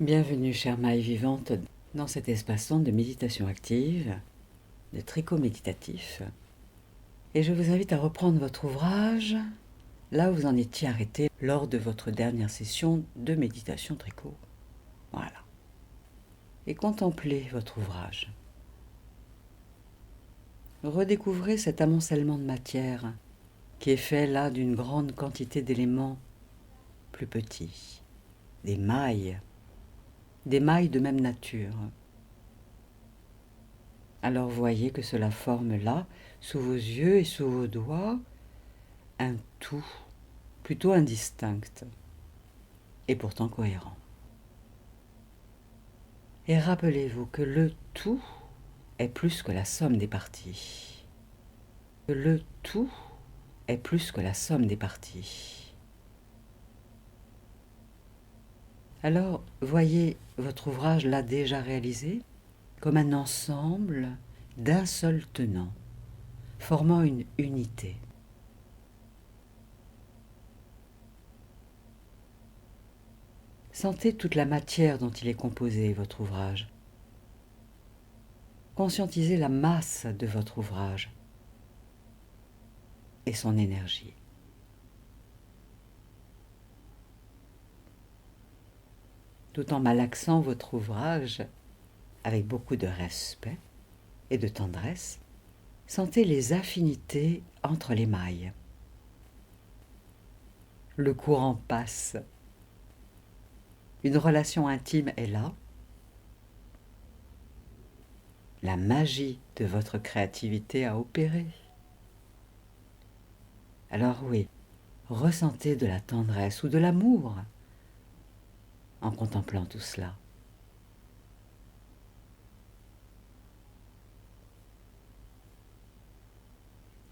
Bienvenue, chère Maï vivante, dans cet espace-temps de méditation active, de tricot méditatif. Et je vous invite à reprendre votre ouvrage là où vous en étiez arrêté lors de votre dernière session de méditation tricot. Voilà. Et contemplez votre ouvrage. Redécouvrez cet amoncellement de matière qui est fait là d'une grande quantité d'éléments plus petits, des mailles de même nature. Alors voyez que cela forme là, sous vos yeux et sous vos doigts, un tout, plutôt indistinct, et pourtant cohérent. Et rappelez-vous que le tout est plus que la somme des parties. Que le tout est plus que la somme des parties. Alors, voyez votre ouvrage là déjà réalisé comme un ensemble d'un seul tenant, formant une unité. Sentez toute la matière dont il est composé, votre ouvrage. Conscientisez la masse de votre ouvrage et son énergie. Tout en malaxant votre ouvrage avec beaucoup de respect et de tendresse, sentez les affinités entre les mailles. Le courant passe. Une relation intime est là. La magie de votre créativité a opéré. Alors oui, ressentez de la tendresse ou de l'amour en contemplant tout cela.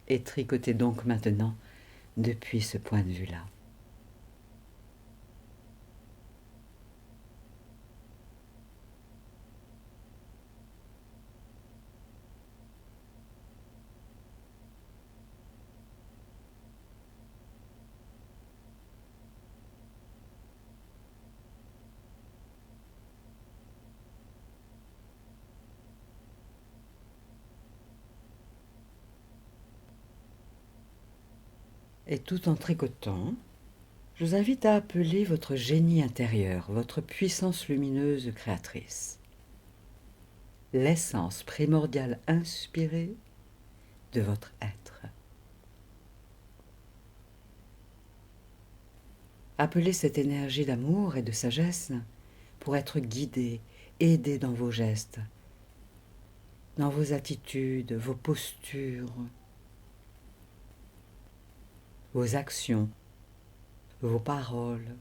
Et tricotez donc maintenant depuis ce point de vue-là. Et tout en tricotant, je vous invite à appeler votre génie intérieur, votre puissance lumineuse créatrice, l'essence primordiale inspirée de votre être. Appelez cette énergie d'amour et de sagesse pour être guidé, aidé dans vos gestes, dans vos attitudes, vos postures, vos actions, vos paroles,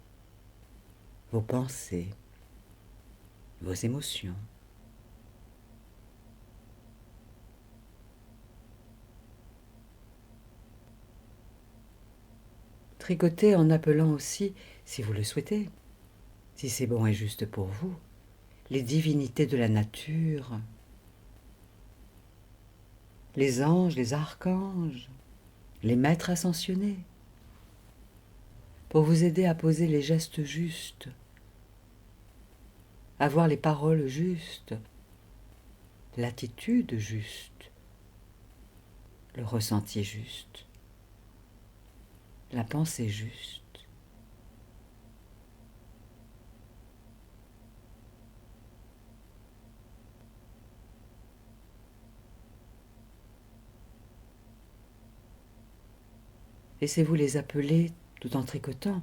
vos pensées, vos émotions. Tricotez en appelant aussi, si vous le souhaitez, si c'est bon et juste pour vous, les divinités de la nature, les anges, les archanges, les maîtres ascensionnés, pour vous aider à poser les gestes justes, à voir les paroles justes, l'attitude juste, le ressenti juste, la pensée juste. Laissez-vous les appeler tout en tricotant,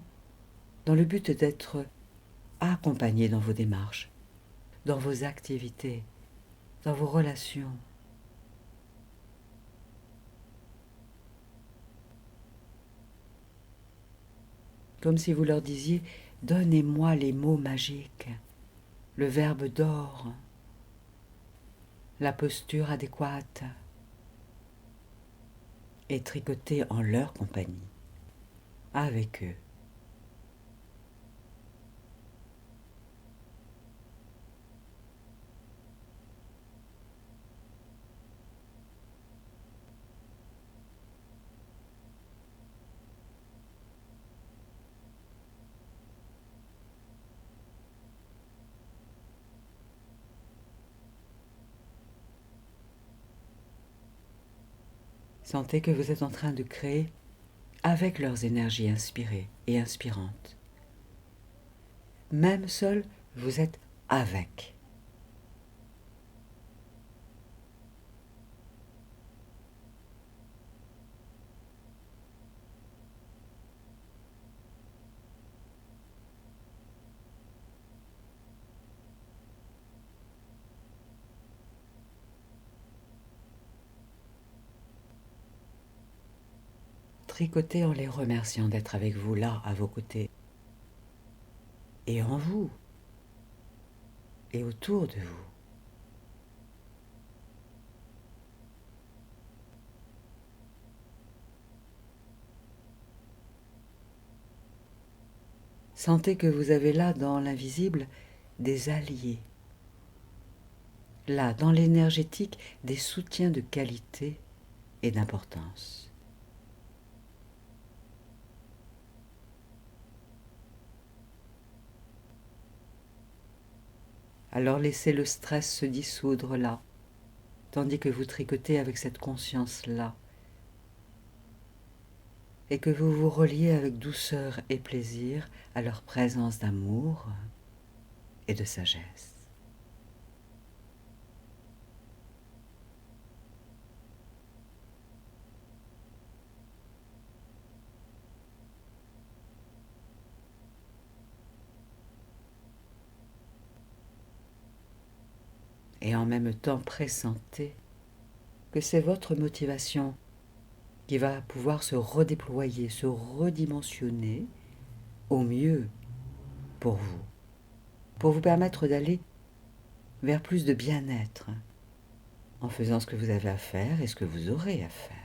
dans le but d'être accompagné dans vos démarches, dans vos activités, dans vos relations. Comme si vous leur disiez « Donnez-moi les mots magiques, le verbe d'or, la posture adéquate » et tricotez en leur compagnie, avec eux. Sentez que vous êtes en train de créer avec leurs énergies inspirées et inspirantes. Même seul, vous êtes avec. Tricotez en les remerciant d'être avec vous là, à vos côtés, et en vous, et autour de vous. Sentez que vous avez là, dans l'invisible, des alliés. Là, dans l'énergétique, des soutiens de qualité et d'importance. Alors laissez le stress se dissoudre là, tandis que vous tricotez avec cette conscience-là, et que vous vous reliez avec douceur et plaisir à leur présence d'amour et de sagesse. Et en même temps pressentez que c'est votre motivation qui va pouvoir se redéployer, se redimensionner au mieux pour vous permettre d'aller vers plus de bien-être en faisant ce que vous avez à faire et ce que vous aurez à faire.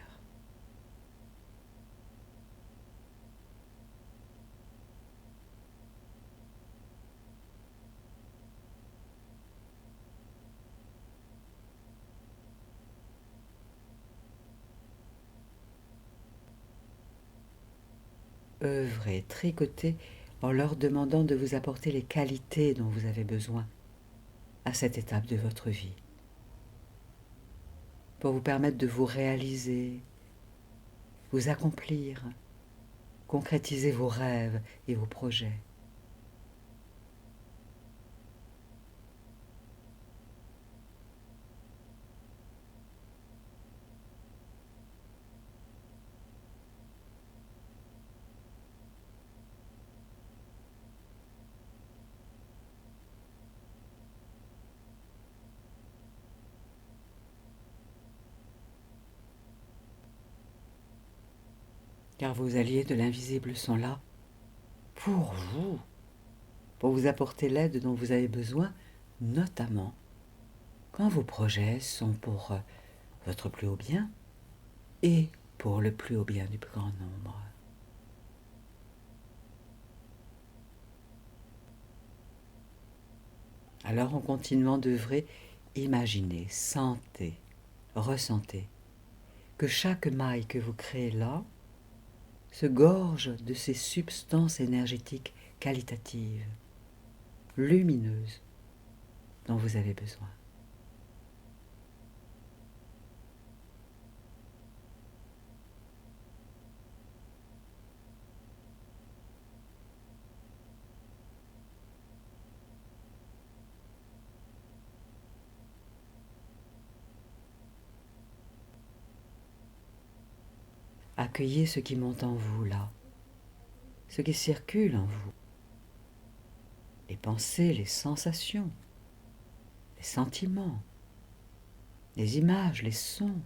Œuvrez, tricotez en leur demandant de vous apporter les qualités dont vous avez besoin à cette étape de votre vie, pour vous permettre de vous réaliser, vous accomplir, concrétiser vos rêves et vos projets. Car vos alliés de l'invisible sont là pour vous apporter l'aide dont vous avez besoin, notamment quand vos projets sont pour votre plus haut bien et pour le plus haut bien du plus grand nombre. Alors en continuant d'œuvrer, imaginez, sentez, ressentez que chaque maille que vous créez là se gorge de ces substances énergétiques qualitatives, lumineuses, dont vous avez besoin. Accueillez ce qui monte en vous là, ce qui circule en vous, les pensées, les sensations, les sentiments, les images, les sons.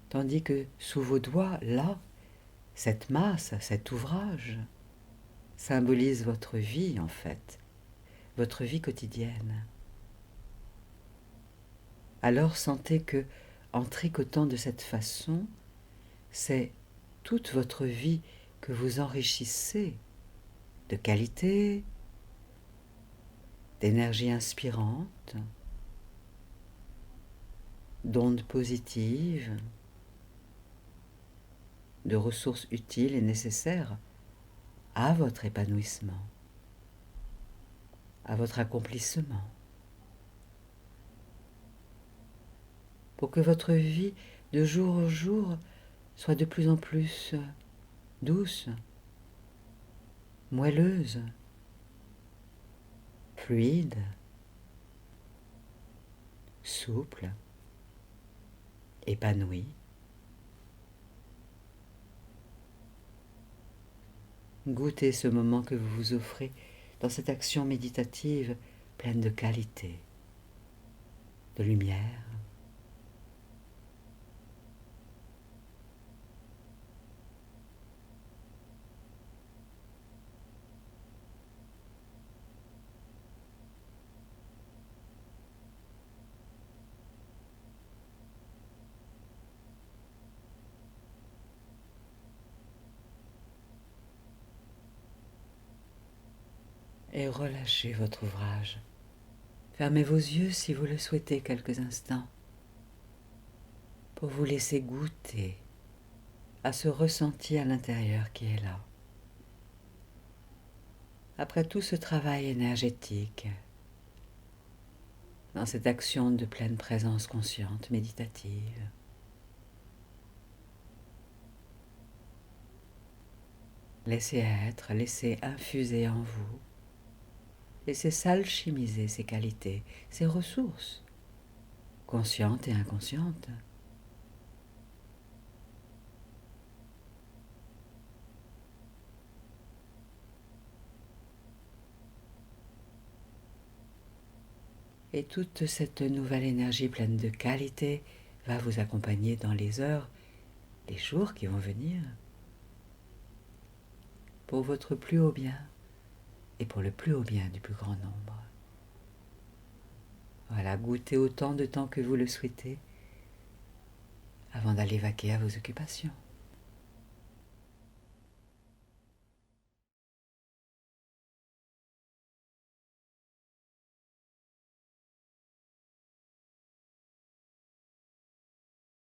Tandis que sous vos doigts, là, cette masse, cet ouvrage, symbolise votre vie en fait, votre vie quotidienne. Alors sentez que, en tricotant de cette façon, c'est toute votre vie que vous enrichissez de qualité, d'énergie inspirante, d'ondes positives, de ressources utiles et nécessaires à votre épanouissement. à votre accomplissement, pour que votre vie de jour en jour soit de plus en plus douce, moelleuse, fluide, souple, épanouie. Goûtez ce moment que vous vous offrez dans cette action méditative pleine de qualité, de lumière. Et relâchez votre ouvrage. Fermez vos yeux si vous le souhaitez quelques instants pour vous laisser goûter à ce ressenti à l'intérieur qui est là. Après tout ce travail énergétique, dans cette action de pleine présence consciente, méditative, laissez être, laissez infuser en vous, laissez s'alchimiser ces qualités, ces ressources, conscientes et inconscientes. Et toute cette nouvelle énergie pleine de qualité va vous accompagner dans les heures, les jours qui vont venir, pour votre plus haut bien et pour le plus haut bien du plus grand nombre. Voilà, goûtez autant de temps que vous le souhaitez avant d'aller vaquer à vos occupations.